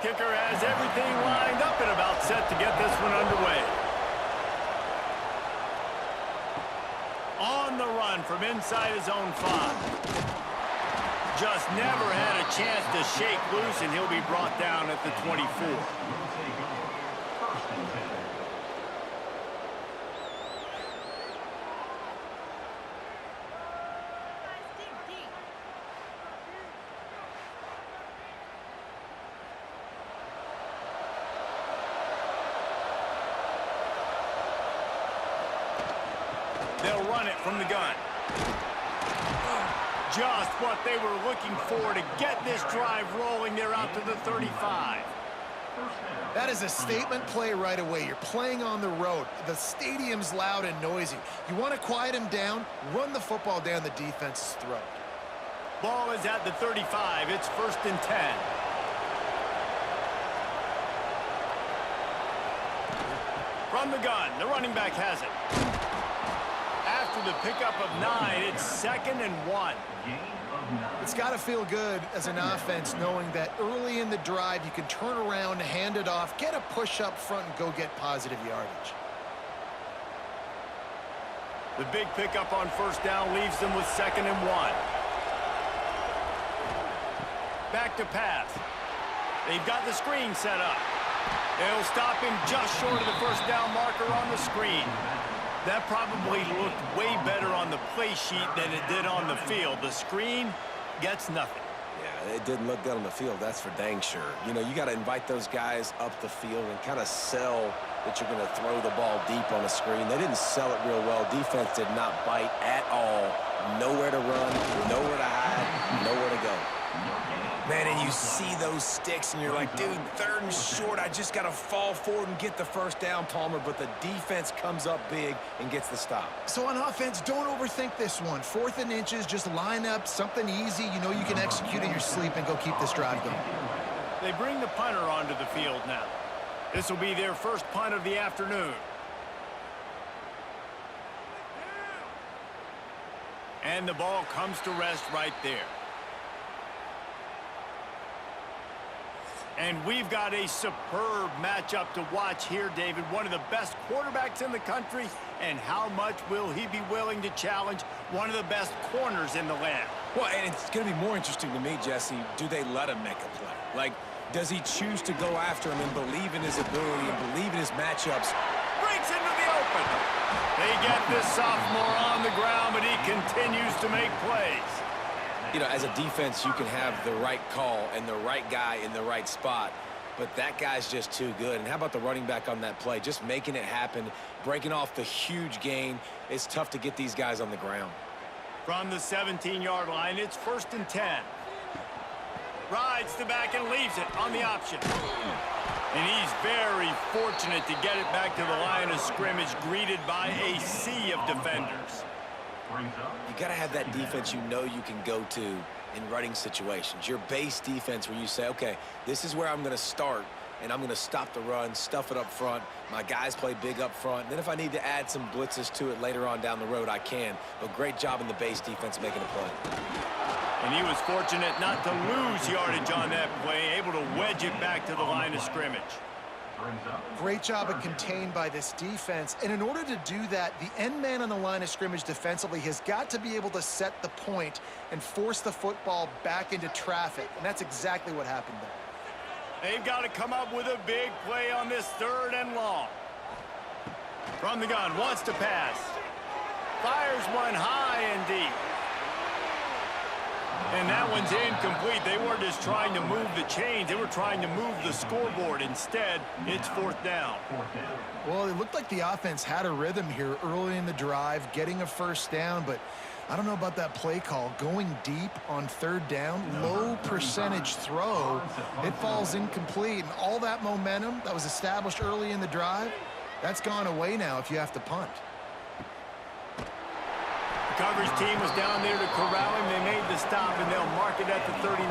kicker has everything lined up and about set to get this one underway. On the run from inside his own 5. Just never had a chance to shake loose, and he'll be brought down at the 24. They'll run it from the gun. Just what they were looking for to get this drive rolling. They're out to the 35. That is a statement play right away. You're playing on the road. The stadium's loud and noisy. You want to quiet him down, run the football down the defense's throat. Ball is at the 35. It's 1st and 10. From the gun, the running back has it. After the pickup of 9, it's 2nd and 1. It's got to feel good as an offense knowing that early in the drive you can turn around, hand it off, get a push up front, and go get positive yardage. The big pickup on 1st down leaves them with 2nd and 1. Back to pass. They've got the screen set up. They'll stop him just short of the 1st down marker on the screen. That probably looked way better on the play sheet than it did on the field. The screen gets nothing. Yeah, it didn't look good on the field, that's for dang sure. You know, you got to invite those guys up the field and kind of sell that you're going to throw the ball deep on the screen. They didn't sell it real well. Defense did not bite at all. Nowhere to run, nowhere to hide, nowhere to go. Man, and you see those sticks, and you're like, dude, 3rd and short. I just got to fall forward and get the 1st down, Palmer. But the defense comes up big and gets the stop. So on offense, don't overthink this one. 4th and inches, just line up something easy. You know you can execute in your sleep and go keep this drive going. They bring the punter onto the field now. This will be their first punt of the afternoon. And the ball comes to rest right there. And we've got a superb matchup to watch here, David. One of the best quarterbacks in the country. And how much will he be willing to challenge one of the best corners in the land? Well, and it's going to be more interesting to me, Jesse, do they let him make a play? Like, does he choose to go after him and believe in his ability and believe in his matchups? Breaks into the open. They get this sophomore on the ground, but he continues to make plays. You know, as a defense, you can have the right call and the right guy in the right spot, but that guy's just too good. And how about the running back on that play? Just making it happen, breaking off the huge gain. It's tough to get these guys on the ground. From the 17-yard line, it's 1st and 10. Rides the back and leaves it on the option. And he's very fortunate to get it back to the line of scrimmage, greeted by a sea of defenders. You got to have that defense you know you can go to in running situations. Your base defense where you say, okay, this is where I'm going to start, and I'm going to stop the run, stuff it up front. My guys play big up front. And then if I need to add some blitzes to it later on down the road, I can. But great job in the base defense making a play. And he was fortunate not to lose yardage on that play, able to wedge it back to the line of scrimmage. Great job of contained by this defense. And in order to do that, the end man on the line of scrimmage defensively has got to be able to set the point and force the football back into traffic. And that's exactly what happened there. They've got to come up with a big play on this 3rd and long. From the gun, wants to pass. Fires one high and deep. And that one's incomplete. They weren't just trying to move the chains. They were trying to move the scoreboard. Instead, it's 4th down. Well, it looked like the offense had a rhythm here early in the drive, getting a 1st down, but I don't know about that play call. Going deep on 3rd down, low percentage throw, it falls incomplete. And all that momentum that was established early in the drive, that's gone away now if you have to punt. Coverage team was down there to corral him. They made the stop, and they'll mark it at the 39.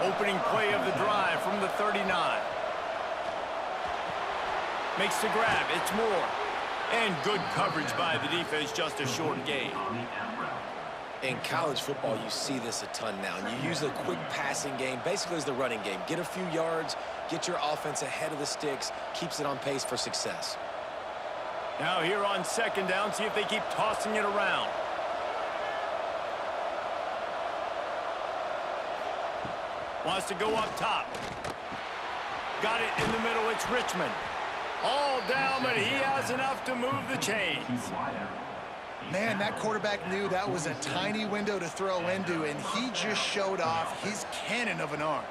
Opening play of the drive from the 39. Makes the grab. It's Moore. And good coverage by the defense, just a short gain. In college football, you see this a ton now. And you use a quick passing game, basically as the running game. Get a few yards, get your offense ahead of the sticks, keeps it on pace for success. Now here on second down, see if they keep tossing it around. Wants to go up top. Got it in the middle. It's Richmond. All down, but he has enough to move the chains. Man, that quarterback knew that was a tiny window to throw into, and he just showed off his cannon of an arm.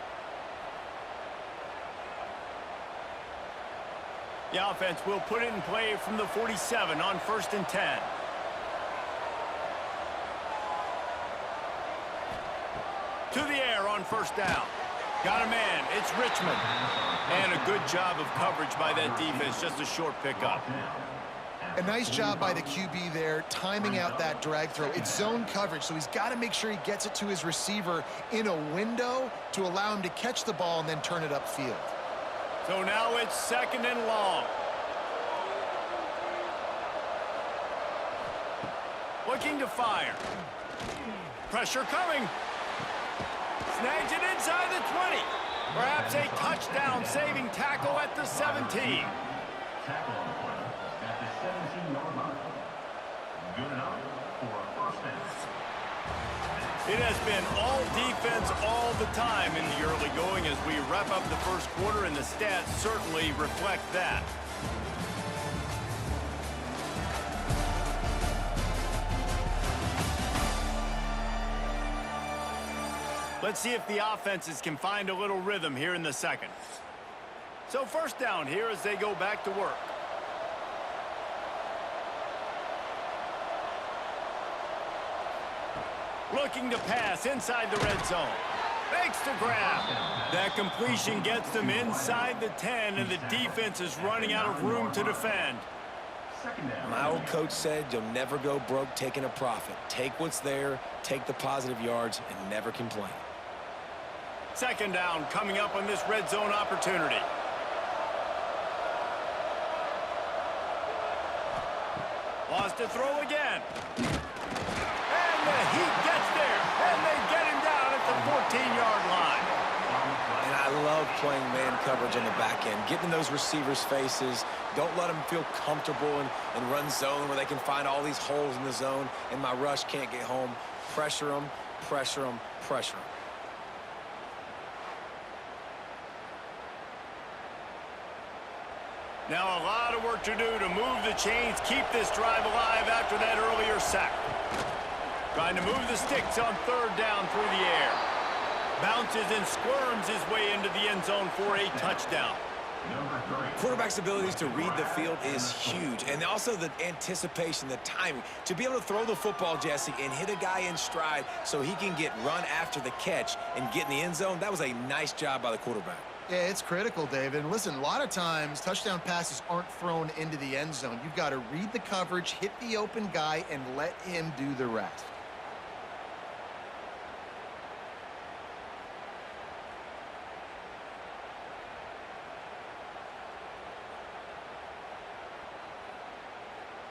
The offense will put it in play from the 47 on 1st and 10. To the air on 1st down. Got a man. It's Richmond. And a good job of coverage by that defense. Just a short pickup. A nice job by the QB there, timing out that drag throw. It's zone coverage, so he's got to make sure he gets it to his receiver in a window to allow him to catch the ball and then turn it upfield. So now it's 2nd and long. Looking to fire. Pressure coming. Snags it inside the 20. Perhaps a touchdown-saving tackle at the 17. It has been all defense all the time in the early going as we wrap up the first quarter, and the stats certainly reflect that. Let's see if the offenses can find a little rhythm here in the second. So 1st down here as they go back to work. Looking to pass inside the red zone. Makes the grab. That completion gets them inside the 10, and the defense is running out of room to defend. My old coach said you'll never go broke taking a profit. Take what's there, take the positive yards, and never complain. 2nd down coming up on this red zone opportunity. Wants to throw again. And the heat gets there. And they get him down at the 14-yard line. And I love playing man coverage on the back end. Getting in those receivers' faces. Don't let them feel comfortable and run zone where they can find all these holes in the zone and my rush can't get home. Pressure them, pressure them, pressure them. Now a lot of work to do to move the chains, keep this drive alive after that earlier sack. Trying to move the sticks on 3rd down through the air. Bounces and squirms his way into the end zone for a touchdown. Quarterback's abilities to read the field is huge, and also the anticipation, the timing. To be able to throw the football, Jesse, and hit a guy in stride so he can get run after the catch and get in the end zone, that was a nice job by the quarterback. Yeah, it's critical, David. And listen, a lot of times touchdown passes aren't thrown into the end zone. You've got to read the coverage, hit the open guy, and let him do the rest.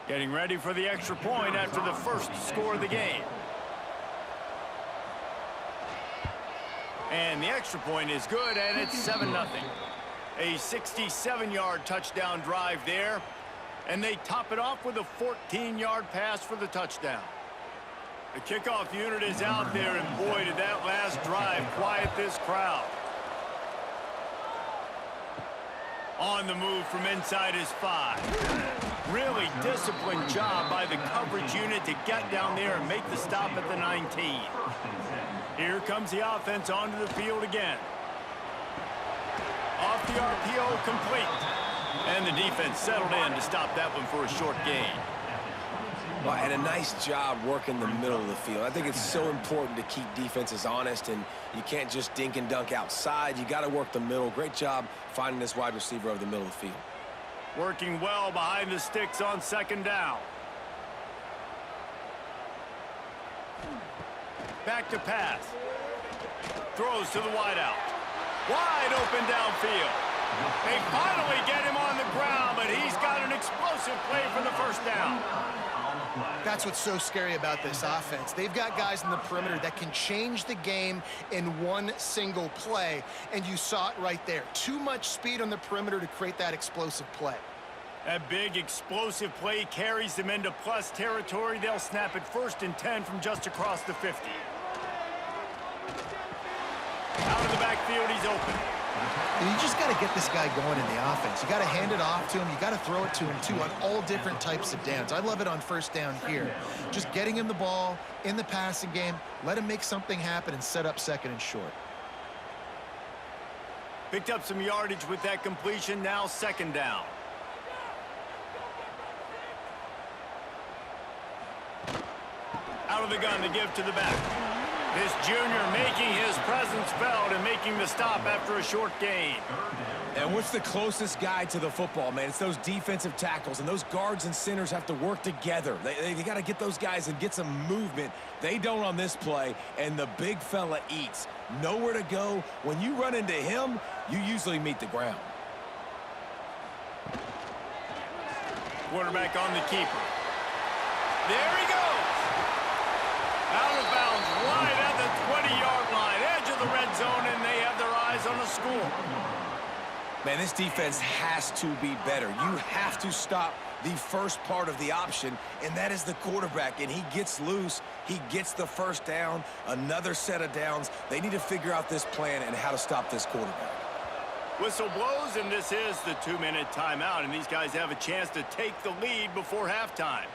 Getting ready for the extra point after the first score of the game. And the extra point is good, and it's 7-0. A 67-yard touchdown drive there. And they top it off with a 14-yard pass for the touchdown. The kickoff unit is out there, and boy, did that last drive quiet this crowd. On the move from inside his 5. Really disciplined job by the coverage unit to get down there and make the stop at the 19. Here comes the offense onto the field again. Off the RPO, complete. And the defense settled in to stop that one for a short gain. Well, and a nice job working the middle of the field. I think it's so important to keep defenses honest, and you can't just dink and dunk outside. You got to work the middle. Great job finding this wide receiver over the middle of the field. Working well behind the sticks on 2nd down. Back to pass. Throws to the wideout. Wide open downfield. They finally get him on the ground, but he's got an explosive play for the first down. That's what's so scary about this offense. They've got guys in the perimeter that can change the game in one single play, and you saw it right there. Too much speed on the perimeter to create that explosive play. That big explosive play carries them into plus territory. They'll snap it 1st and 10 from just across the 50. Out of the backfield, he's open. And you just got to get this guy going in the offense. You got to hand it off to him. You got to throw it to him, too, on all different types of downs. I love it on 1st down here. Just getting him the ball in the passing game, let him make something happen and set up 2nd and short. Picked up some yardage with that completion. Now 2nd down. Out of the gun to give to the back. This junior making his presence felt and making the stop after a short gain. And what's the closest guy to the football, man? It's those defensive tackles, and those guards and centers have to work together. They got to get those guys and get some movement. They don't on this play, and the big fella eats. Nowhere to go. When you run into him, you usually meet the ground. Quarterback on the keeper. There he goes. Out of bounds, right at the 20-yard line, edge of the red zone, and they have their eyes on the score. Man, this defense has to be better. You have to stop the first part of the option, and that is the quarterback. And he gets loose. He gets the 1st down, another set of downs. They need to figure out this plan and how to stop this quarterback. Whistle blows, and this is the 2-minute timeout, and these guys have a chance to take the lead before halftime.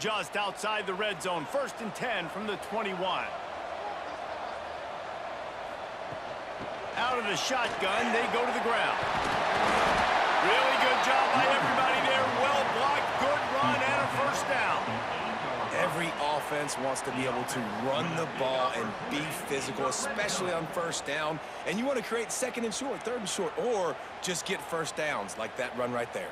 Just outside the red zone, 1st and 10 from the 21. Out of the shotgun, they go to the ground. Really good job by everybody there. Well blocked, good run, and a 1st down. Every offense wants to be able to run the ball and be physical, especially on 1st down. And you want to create 2nd and short, 3rd and short, or just get 1st downs like that run right there.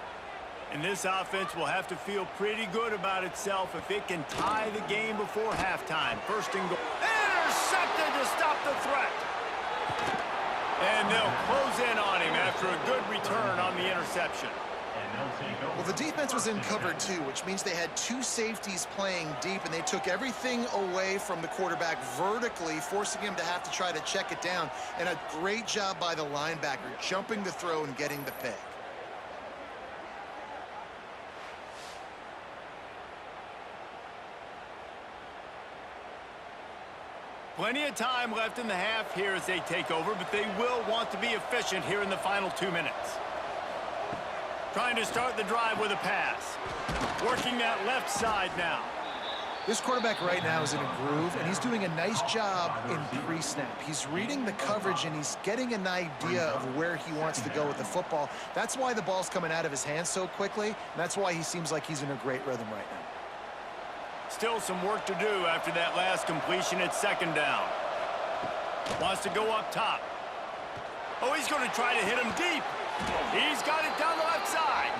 And this offense will have to feel pretty good about itself if it can tie the game before halftime. 1st and goal. Intercepted to stop the threat. And they'll close in on him after a good return on the interception. Well, the defense was in cover 2, which means they had 2 safeties playing deep, and they took everything away from the quarterback vertically, forcing him to have to try to check it down. And a great job by the linebacker, jumping the throw and getting the pick. Plenty of time left in the half here as they take over, but they will want to be efficient here in the final 2 minutes. Trying to start the drive with a pass. Working that left side now. This quarterback right now is in a groove, and he's doing a nice job in pre-snap. He's reading the coverage, and he's getting an idea of where he wants to go with the football. That's why the ball's coming out of his hands so quickly, and that's why he seems like he's in a great rhythm right now. Still some work to do after that last completion at 2nd down. Wants to go up top. Oh, he's going to try to hit him deep. He's got it down the left side.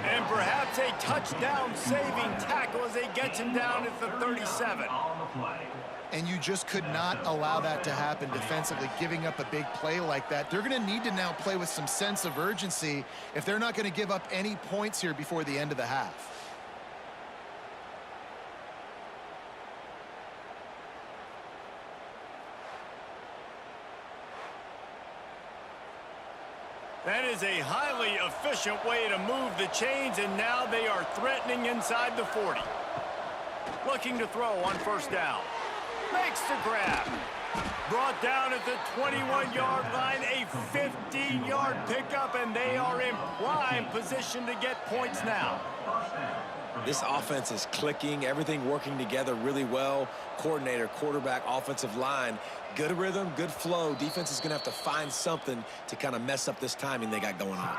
And perhaps a touchdown-saving tackle as they get him down at the 37. And you just could not allow that to happen defensively, giving up a big play like that. They're going to need to now play with some sense of urgency if they're not going to give up any points here before the end of the half. That is a highly efficient way to move the chains, and now they are threatening inside the 40. Looking to throw on 1st down. Makes the grab. Brought down at the 21-yard line, a 15-yard pickup, and they are in prime position to get points now. This offense is clicking, everything working together really well. Coordinator, quarterback, offensive line, good rhythm, good flow. Defense is going to have to find something to kind of mess up this timing they got going on.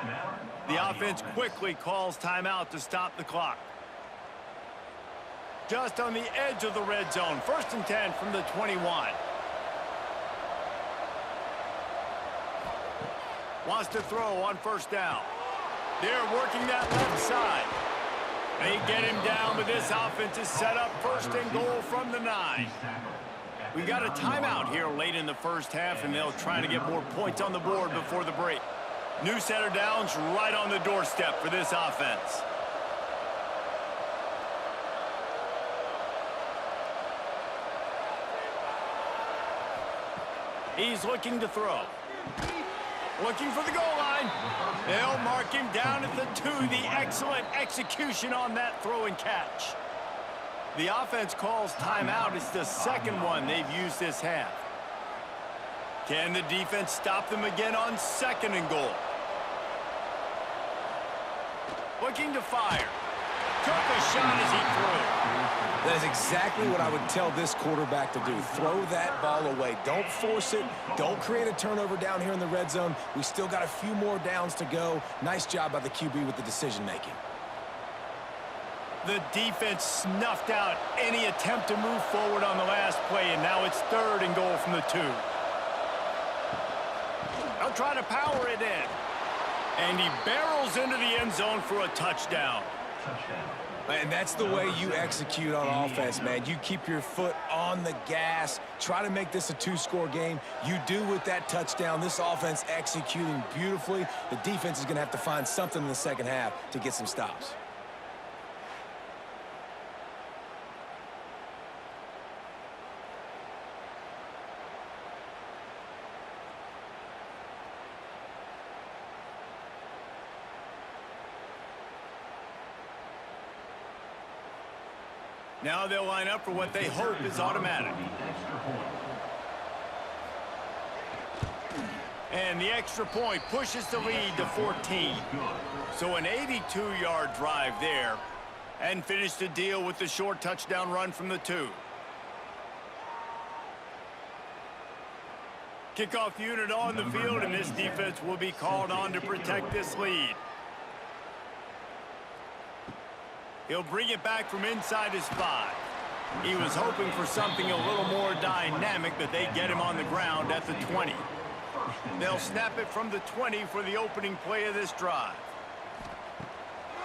The offense quickly calls timeout to stop the clock. Just on the edge of the red zone, 1st and 10 from the 21. Wants to throw on 1st down. They're working that left side. They get him down, but this offense is set up first and goal from the 9. We've got a timeout here late in the first half, and they'll try to get more points on the board before the break. New set of downs right on the doorstep for this offense. He's looking to throw. Looking for the goal line. They'll mark him down at the 2. The excellent execution on that throw and catch. The offense calls timeout. It's the second one they've used this half. Can the defense stop them again on second and goal? Looking to fire. Took a shot as he threw. That is exactly what I would tell this quarterback to do. Throw that ball away. Don't force it. Don't create a turnover down here in the red zone. We still got a few more downs to go. Nice job by the QB with the decision-making. The defense snuffed out any attempt to move forward on the last play, and now it's third and goal from the 2. They'll try to power it in. And he barrels into the end zone for a touchdown. And that's the way you execute on offense, man. You keep your foot on the gas. Try to make this a 2-score game. You do with that touchdown. This offense executing beautifully. The defense is going to have to find something in the second half to get some stops. Now they'll line up for what they hope is automatic. And the extra point pushes the lead to 14. So an 82-yard drive there, and finish the deal with the short touchdown run from the 2. Kickoff unit on the field, and this defense will be called on to protect this lead. He'll bring it back from inside his 5. He was hoping for something a little more dynamic, but they get him on the ground at the 20. They'll snap it from the 20 for the opening play of this drive.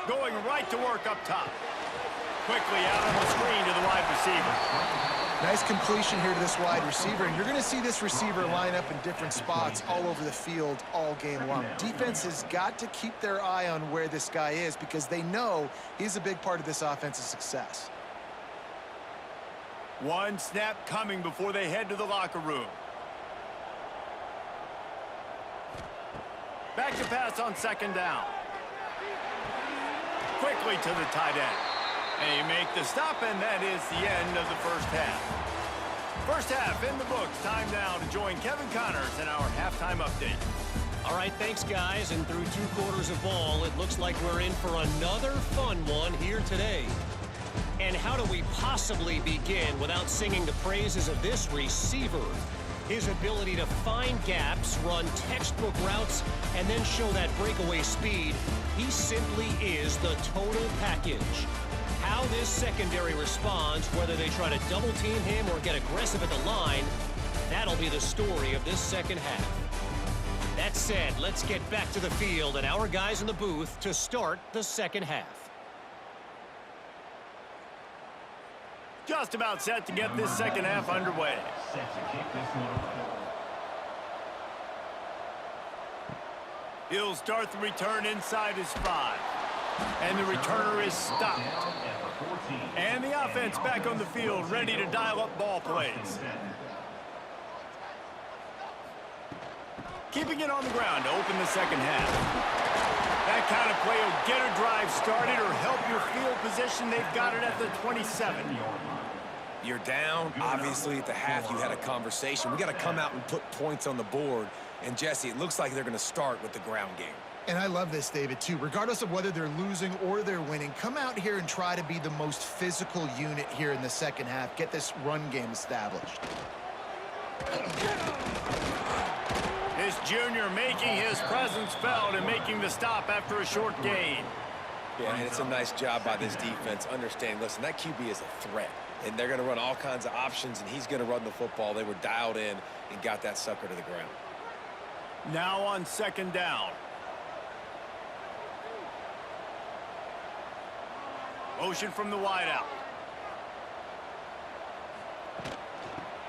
Going right to work up top. Quickly out on the screen to the wide receiver. Nice completion here to this wide receiver, and you're going to see this receiver line up in different spots all over the field all game long. Defense has got to keep their eye on where this guy is because they know he's a big part of this offense's success. One snap coming before they head to the locker room. Back to pass on second down. Quickly to the tight end. They make the stop, and that is the end of the first half. First half in the books. Time now to join Kevin Connors in our halftime update. All right, thanks, guys. And through 2 quarters of ball, it looks like we're in for another fun one here today. And how do we possibly begin without singing the praises of this receiver? His ability to find gaps, run textbook routes, and then show that breakaway speed. He simply is the total package. How this secondary responds, whether they try to double team him or get aggressive at the line, that'll be the story of this second half. That said, let's get back to the field and our guys in the booth to start the second half. Just about set to get this second half underway. He'll start the return inside his 5. And the returner is stopped. And the offense back on the field, ready to dial up ball plays. Keeping it on the ground to open the second half. That kind of play will get a drive started or help your field position. They've got it at the 27. You're down. Obviously, at the half, you had a conversation. We got to come out and put points on the board. And, Jesse, it looks like they're going to start with the ground game. And I love this, David, too. Regardless of whether they're losing or they're winning, come out here and try to be the most physical unit here in the second half. Get this run game established. This junior making his presence felt and making the stop after a short gain. Yeah, and it's a nice job by this defense. Understand, listen, that QB is a threat. And they're going to run all kinds of options, and he's going to run the football. They were dialed in and got that sucker to the ground. Now on second down. Motion from the wideout.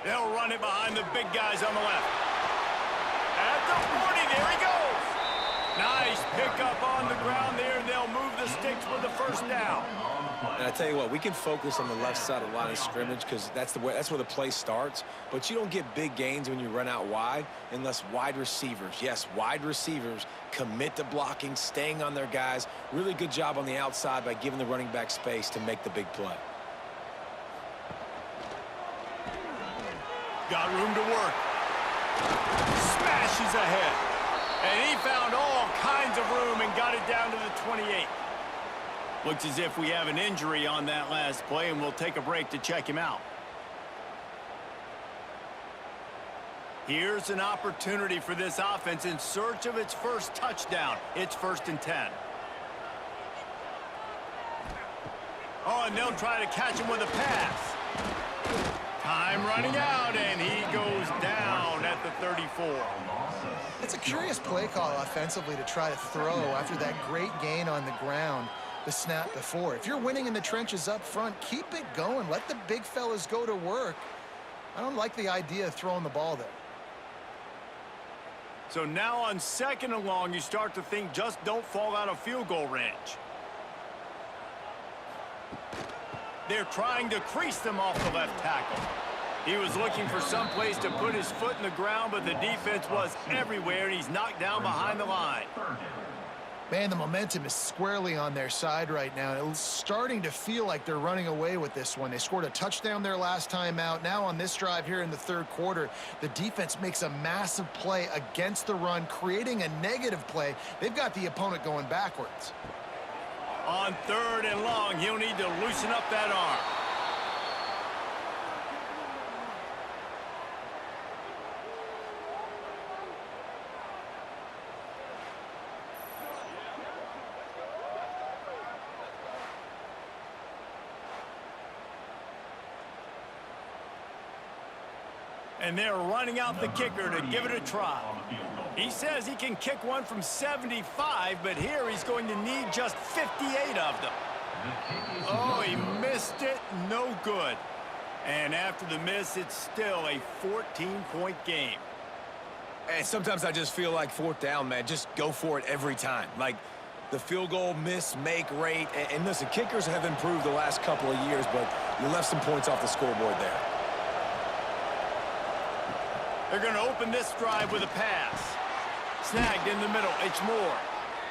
They'll run it behind the big guys on the left. At the 40, there he goes. Nice pickup on the ground there. They'll move the sticks for the first down. And I tell you what, we can focus on the left side of the line of scrimmage because that's where the play starts. But you don't get big gains when you run out wide unless wide receivers, yes, wide receivers, commit to blocking, staying on their guys. Really good job on the outside by giving the running back space to make the big play. Got room to work. Smashes ahead. And he found all kinds of room and got it down to the 28. Looks as if we have an injury on that last play, and we'll take a break to check him out. Here's an opportunity for this offense in search of its first touchdown. It's 1st and 10. Oh, and they'll try to catch him with a pass. Time running out, and he goes down at the 34. It's a curious play call offensively to try to throw after that great gain on the ground the snap before. If you're winning in the trenches up front, keep it going. Let the big fellas go to work. I don't like the idea of throwing the ball there. So now on 2nd and long, you start to think just don't fall out of field goal range. They're trying to crease them off the left tackle. He was looking for some place to put his foot in the ground, but the defense was everywhere, and he's knocked down behind the line. Man, the momentum is squarely on their side right now. It's starting to feel like they're running away with this one. They scored a touchdown their last time out. Now on this drive here in the 3rd quarter, the defense makes a massive play against the run, creating a negative play. They've got the opponent going backwards. On 3rd and long, he'll need to loosen up that arm. And they're running out the kicker to give it a try. He says he can kick one from 75, but here he's going to need just 58 of them. Oh, he missed it. No good. And after the miss, it's still a 14-point game. And sometimes I just feel like 4th down, man, just go for it every time. Like the field goal miss, make rate. And listen, kickers have improved the last couple of years, but you left some points off the scoreboard there. They're going to open this drive with a pass. Snagged in the middle. It's Moore.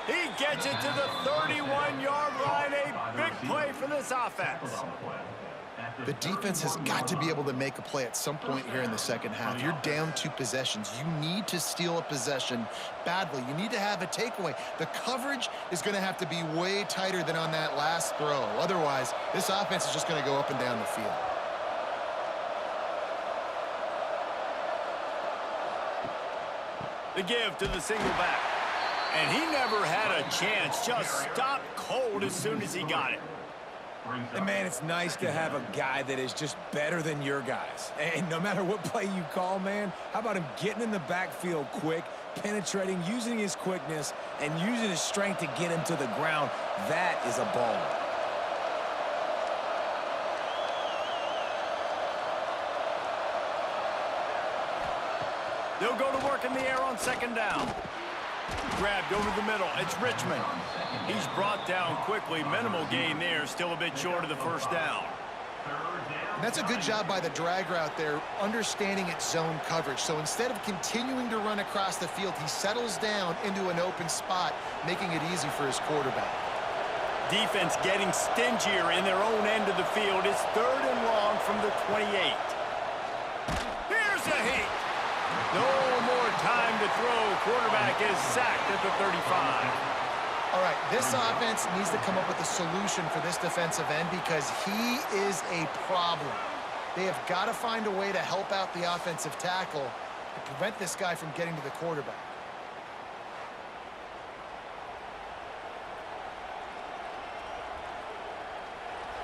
He gets it to the 31-yard line. A big play for this offense. The defense has got to be able to make a play at some point here in the 2nd half. You're down 2 possessions. You need to steal a possession badly. You need to have a takeaway. The coverage is going to have to be way tighter than on that last throw. Otherwise, this offense is just going to go up and down the field. The give to the single back. And he never had a chance. Just stopped cold as soon as he got it. And, man, it's nice to have a guy that is just better than your guys. And no matter what play you call, man, how about him getting in the backfield quick, penetrating, using his quickness, and using his strength to get him to the ground? That is a baller. They'll go to work in the air on 2nd down. Grabbed over the middle. It's Richmond. He's brought down quickly. Minimal gain there. Still a bit short of the 1st down. And that's a good job by the drag route there, understanding its zone coverage. So instead of continuing to run across the field, he settles down into an open spot, making it easy for his quarterback. Defense getting stingier in their own end of the field. It's 3rd and long from the 28. Here's a heat. No more time to throw. Quarterback is sacked at the 35. All right, this offense needs to come up with a solution for this defensive end because he is a problem. They have got to find a way to help out the offensive tackle to prevent this guy from getting to the quarterback.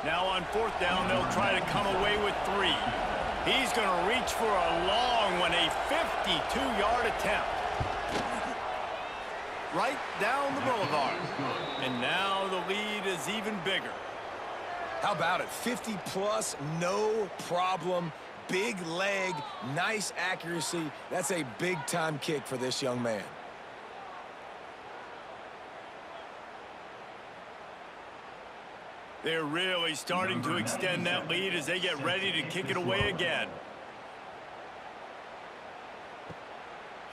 Now on 4th down, they'll try to come away with 3. He's going to reach for a long one, a 52-yard attempt. Right down the boulevard. And now the lead is even bigger. How about it? 50-plus, no problem. Big leg, nice accuracy. That's a big-time kick for this young man. They're really starting to extend that lead as they get ready to kick it away again.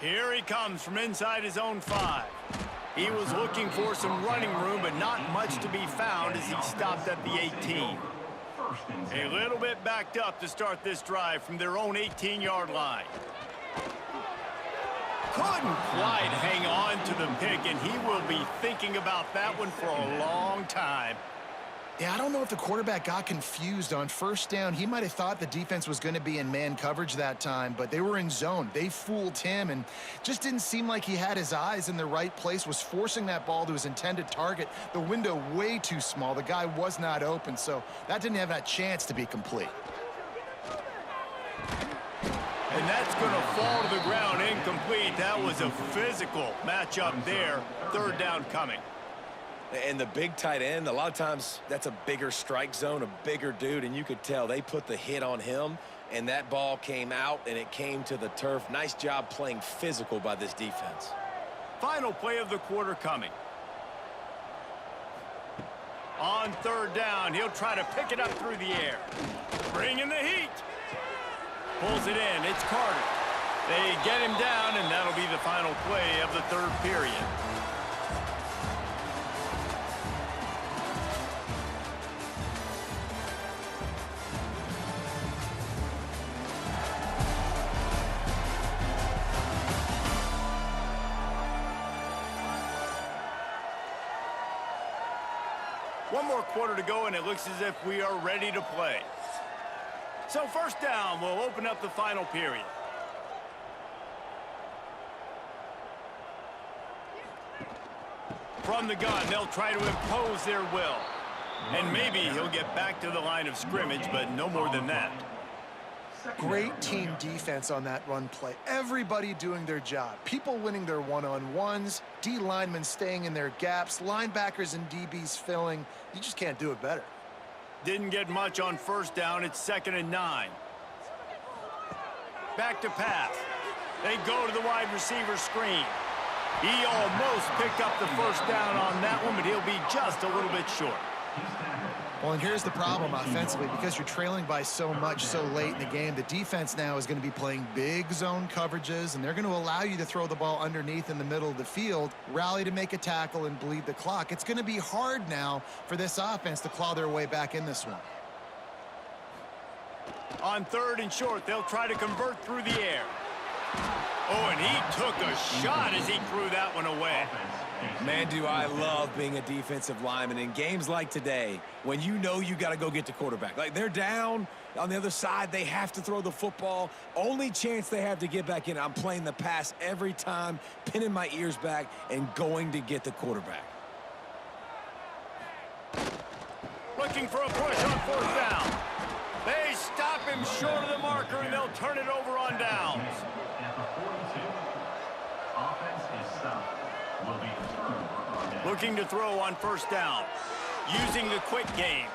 Here he comes from inside his own 5. He was looking for some running room, but not much to be found as he stopped at the 18. A little bit backed up to start this drive from their own 18-yard line. Couldn't quite hang on to the pick, and he will be thinking about that one for a long time. Yeah, I don't know if the quarterback got confused on first down. He might have thought the defense was going to be in man coverage that time, but they were in zone. They fooled him and just didn't seem like he had his eyes in the right place, was forcing that ball to his intended target. The window way too small. The guy was not open, so that didn't have that chance to be complete. And that's going to fall to the ground incomplete. That was a physical matchup there. Third down coming. And the big tight end, a lot of times that's a bigger strike zone, a bigger dude, and you could tell they put the hit on him, and that ball came out, and it came to the turf. Nice job playing physical by this defense. Final play of the quarter coming. On third down, he'll try to pick it up through the air. Bringing the heat. Pulls it in. It's Carter. They get him down, and that'll be the final play of the third period. One more quarter to go, and it looks as if we are ready to play. So first down will open up the final period. From the gun, they'll try to impose their will. And maybe he'll get back to the line of scrimmage, but no more than that. Great team defense on that run play. Everybody doing their job. People winning their one-on-ones, D linemen staying in their gaps, linebackers and DBs filling. You just can't do it better. Didn't get much on first down. It's 2nd and 9. Back to pass. They go to the wide receiver screen. He almost picked up the first down on that one, but he'll be just a little bit short. Well, and here's the problem offensively. Because you're trailing by so much so late in the game, the defense now is going to be playing big zone coverages, and they're going to allow you to throw the ball underneath in the middle of the field, rally to make a tackle, and bleed the clock. It's going to be hard now for this offense to claw their way back in this one. On third and short, they'll try to convert through the air. Oh, and he took a shot as he threw that one away. Man, do I love being a defensive lineman in games like today when you know you got to go get the quarterback. Like, they're down on the other side. They have to throw the football. Only chance they have to get back in. I'm playing the pass every time, pinning my ears back and going to get the quarterback. Looking for a push on fourth down. They stop him short of the marker, and they'll turn it over on downs. Looking to throw on first down. Using the quick game.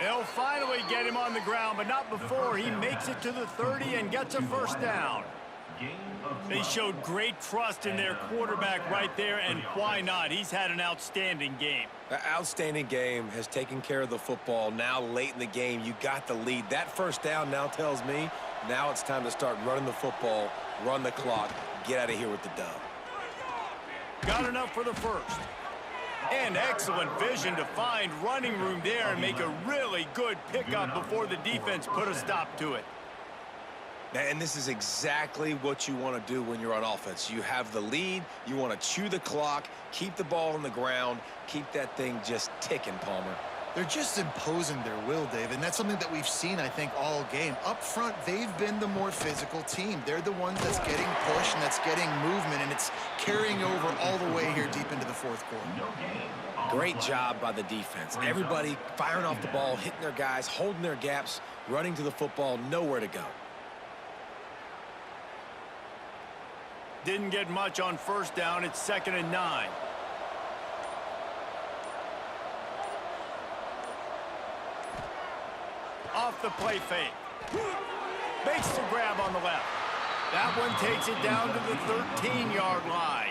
They'll finally get him on the ground, but not before he makes it to the 30 and gets a first down. They showed great trust in their quarterback right there, and why not? He's had an outstanding game. An outstanding game, has taken care of the football. Now late in the game, you got the lead. That first down now tells me now it's time to start running the football, run the clock, get out of here with the dub. Got enough for the first. And excellent vision to find running room there and make a really good pickup before the defense put a stop to it. And this is exactly what you want to do when you're on offense. You have the lead, you want to chew the clock, keep the ball on the ground, keep that thing just ticking, Palmer. They're just imposing their will, Dave, and that's something that we've seen, I think, all game. Up front, they've been the more physical team. They're the ones that's getting pushed and that's getting movement, and it's carrying over all the way here deep into the fourth quarter. Great job by the defense. Everybody firing off the ball, hitting their guys, holding their gaps, running to the football, nowhere to go. Didn't get much on first down. It's 2nd and 9. off the play fake. Makes the grab on the left. That one takes it down to the 13-yard line.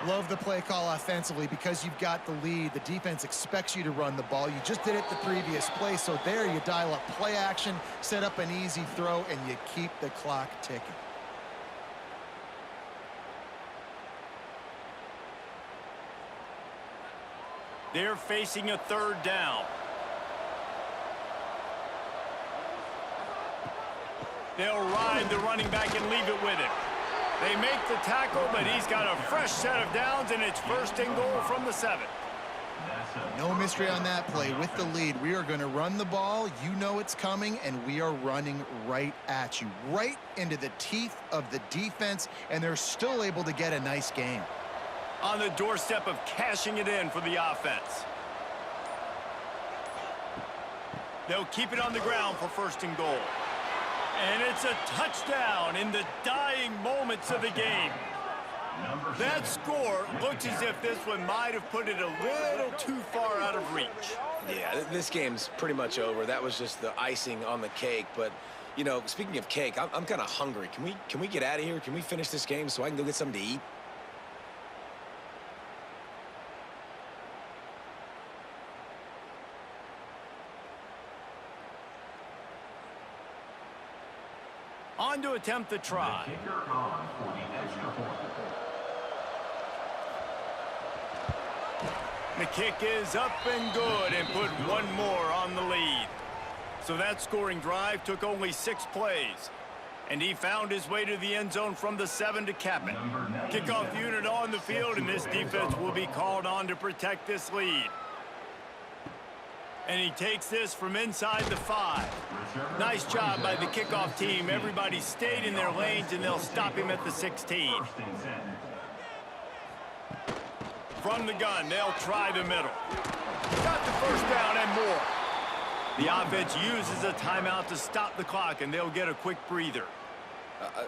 Love the play call offensively because you've got the lead. The defense expects you to run the ball. You just did it the previous play, so there you dial up play action, set up an easy throw, and you keep the clock ticking. They're facing a third down. They'll ride the running back and leave it with him. They make the tackle, but he's got a fresh set of downs, and it's first and goal from the 7. No mystery on that play. With the lead, we are going to run the ball. You know it's coming, and we are running right at you, right into the teeth of the defense, and they're still able to get a nice gain. On the doorstep of cashing it in for the offense. They'll keep it on the ground for first and goal. And it's a touchdown in the dying moments of the game. That score looks as if this one might have put it a little too far out of reach. Yeah, this game's pretty much over. That was just the icing on the cake. But, you know, speaking of cake, I'm kind of hungry. Can we get out of here? Can we finish this game so I can go get something to eat? On to attempt the try. The kick is up and good and put one more on the lead. So that scoring drive took only 6 plays. And he found his way to the end zone from the 7 to cap it. Kickoff unit on the field, and this defense will be called on to protect this lead. And he takes this from inside the 5. Nice job by the kickoff team. Everybody stayed in their lanes, and they'll stop him at the 16. From the gun, they'll try the middle. Got the first down and more. The offense uses a timeout to stop the clock, and they'll get a quick breather.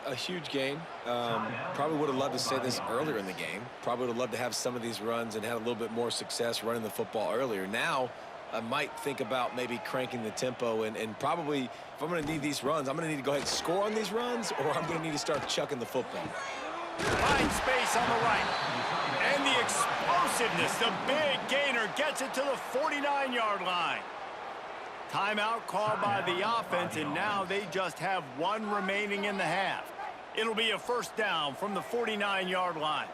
A huge gain. Probably would have loved to say this earlier in the game. Probably would have loved to have some of these runs and had a little bit more success running the football earlier. Now, I might think about maybe cranking the tempo and probably, if I'm going to need these runs, I'm going to need to go ahead and score on these runs, or I'm going to need to start chucking the football. Find space on the right. And the explosiveness, the big gainer gets it to the 49-yard line. Timeout called by the offense, and now they just have 1 remaining in the half. It'll be a first down from the 49-yard line.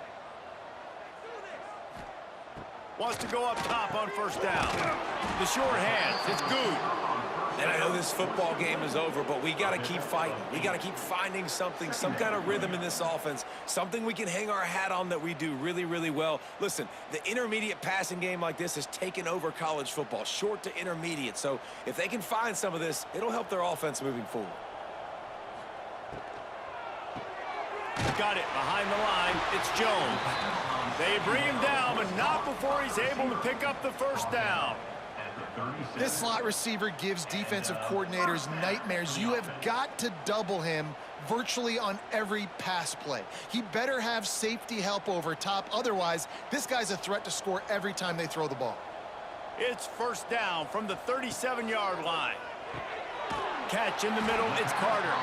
Wants to go up top on first down. The short hands, it's good. And I know this football game is over, but we got to keep fighting. We got to keep finding something, some kind of rhythm in this offense, something we can hang our hat on that we do really, really well. Listen, the intermediate passing game like this has taken over college football, short to intermediate. So if they can find some of this, it'll help their offense moving forward. Got it behind the line. It's Jones. They bring him down, but not before he's able to pick up the first down. This slot receiver gives defensive coordinators nightmares. You have got to double him virtually on every pass play. He better have safety help over top. Otherwise, this guy's a threat to score every time they throw the ball. It's first down from the 37-yard line. Catch in the middle, it's Carter.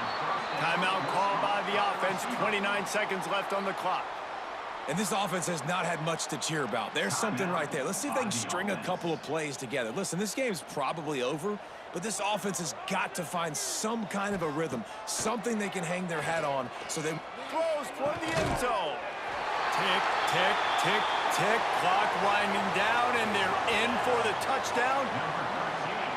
Timeout called by the offense, 29 seconds left on the clock. And this offense has not had much to cheer about. There's something right there. Let's see if they can string a couple of plays together. Listen, this game's probably over, but this offense has got to find some kind of a rhythm, something they can hang their hat on so they throws toward the end zone. Tick, tick, tick, tick. Clock winding down, and they're in for the touchdown.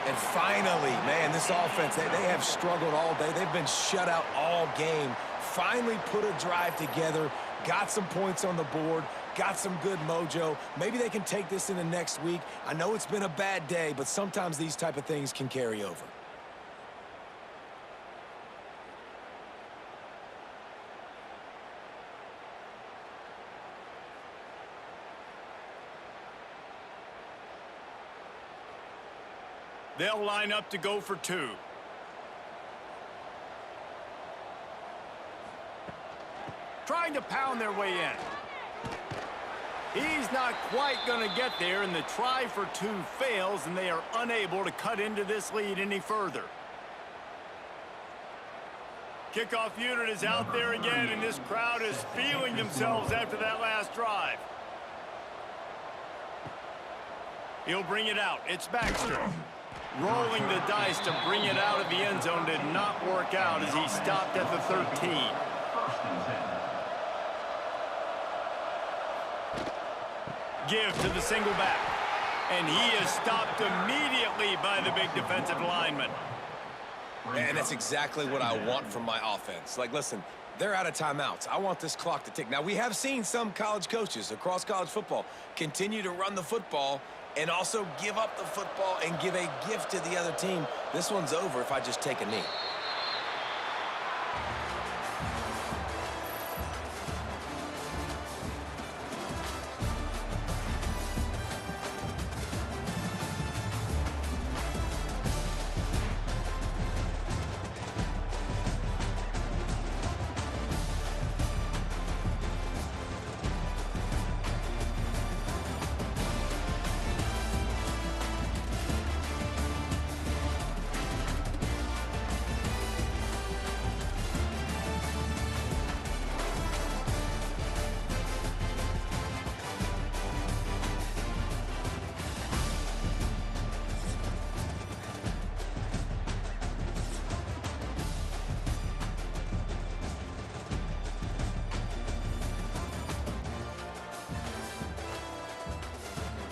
And finally, man, this offense, they have struggled all day. They've been shut out all game. Finally put a drive together, got some points on the board, got some good mojo. Maybe they can take this into next week. I know it's been a bad day, but sometimes these type of things can carry over. They'll line up to go for 2. Trying to pound their way in. He's not quite going to get there, and the try for two fails, and they are unable to cut into this lead any further. Kickoff unit is out there again, and this crowd is feeling themselves after that last drive. He'll bring it out. It's Baxter. Rolling the dice to bring it out of the end zone did not work out as he stopped at the 13. Give to the single back. And he is stopped immediately by the big defensive lineman. And that's exactly what I want from my offense. Like, listen, they're out of timeouts. I want this clock to tick. Now, we have seen some college coaches across college football continue to run the football and also give up the football and give a gift to the other team. This one's over if I just take a knee.